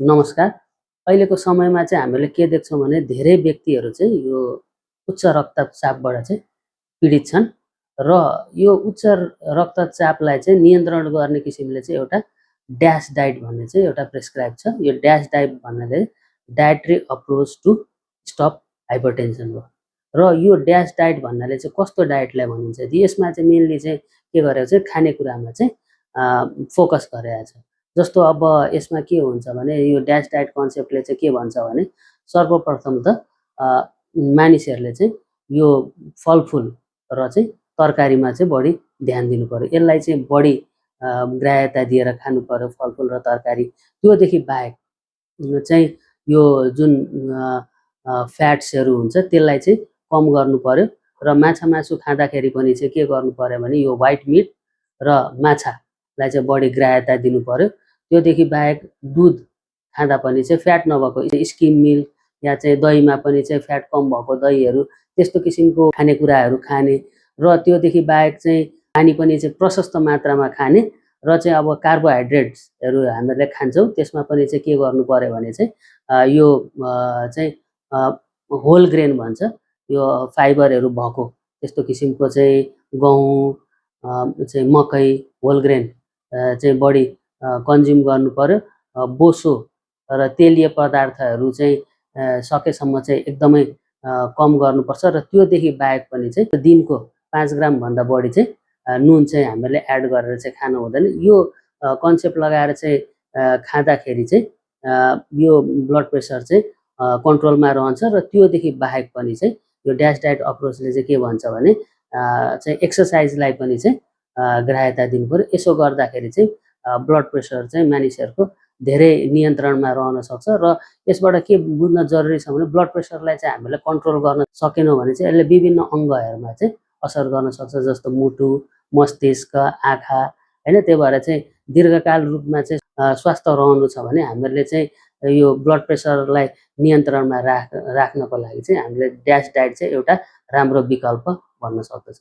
नमस्कार। अहिलेको समयमा चाहिँ हामीले के देख्छौँ भने धेरै व्यक्तिहरू चाहिँ यो उच्च रक्तचापबाट चाहिँ पीडित छन् र यो उच्च रक्तचापलाई चाहिँ नियन्त्रण गर्ने किसिमले चाहिँ एउटा ड्यास डाइट भन्ने चाहिँ एउटा प्रिस्क्राइब छ। यो ड्यास डाइट भन्नाले dietary approach to stop hypertension हो र यो ड्यास डाइट भन्नाले चाहिँ कस्तो डाइटलाई भनिन्छ यसमा चाहिँ मेनली चाहिँ के गरेको चाहिँ खानेकुरामा चाहिँ फोकस गरेको छ। जस्तो अब यसमा के हुन्छ भने यो ड्यास डाइट कन्सेप्टले चाहिँ के भन्छ भने सर्वप्रथम त मानिसहरूले चाहिँ यो फलफुल र चाहिँ तरकारीमा चाहिँ बढी ध्यान दिनु पर्यो। यसलाई चाहिँ बढी ग्राह्यता दिएर खानु पर्यो फलफुल र तरकारी। त्योदेखि बाहेक चाहिँ यो जुन फ्याट्सहरू हुन्छ त्यसलाई चाहिँ कम गर्नु पर्यो र माछा मासु खाँदाखेरि पनि चाहिँ के गर्नु पर्यो भने यो व्हाइट मिट र माछालाई चाहिँ बढी ग्राह्यता दिनु पर्यो। त्योदेखि बाहेक दुध खाँदा पनि चाहिँ फ्याट नभएको स्किम मिल्क या चाहिँ दहीमा पनि चाहिँ फ्याट कम भएको दहीहरू त्यस्तो किसिमको खानेकुराहरू खाने र त्योदेखि बाहेक चाहिँ पानी पनि चाहिँ प्रशस्त मात्रामा खाने र चाहिँ अब कार्बोहाइड्रेट्सहरू हामीले खान्छौँ त्यसमा पनि चाहिँ के गर्नु पर्यो भने चाहिँ यो चाहिँ होल ग्रेन भन्छ यो फाइबरहरू भएको त्यस्तो किसिमको चाहिँ गहुँ चाहिँ मकै होल ग्रेन चाहिँ बढी कन्ज्युम गर्नु पर्यो। बोसो र तेलीय पदार्थहरू चाहिँ सकेसम्म चाहिँ एकदमै कम गर्नुपर्छ र त्योदेखि बाहेक पनि चाहिँ दिनको 5 ग्रामभन्दा बढी चाहिँ नुन चाहिँ हामीले एड गरेर चाहिँ खानु हुँदैन। यो कन्सेप्ट लगाएर चाहिँ खाँदाखेरि चाहिँ यो ब्लड प्रेसर चाहिँ कन्ट्रोलमा रहन्छ र त्योदेखि बाहेक पनि चाहिँ यो ड्यास डाइट अप्रोचले चाहिँ के भन्छ भने चाहिँ एक्सर्साइजलाई पनि चाहिँ ग्राह्यता दिनु पर्यो। यसो गर्दाखेरि चाहिँ ब्लड प्रेसर चाहिँ मानिसहरूको धेरै नियन्त्रणमा रहन सक्छ र यसबाट के बुझ्न जरुरी छ भने ब्लड प्रेसरलाई चाहिँ हामीले कन्ट्रोल गर्न सकेनौँ भने चाहिँ यसले विभिन्न अङ्गहरूमा चाहिँ असर गर्न सक्छ जस्तो मुटु, मस्तिष्क, आँखा हैन। त्यही भएर चाहिँ दीर्घकाल रूपमा चाहिँ स्वस्थ रहनु छ भने हामीले चाहिँ यो ब्लड प्रेसरलाई नियन्त्रणमा राख्नको लागि चाहिँ हामीले ड्यास डाइट चाहिँ एउटा राम्रो विकल्प भन्न सक्दछ।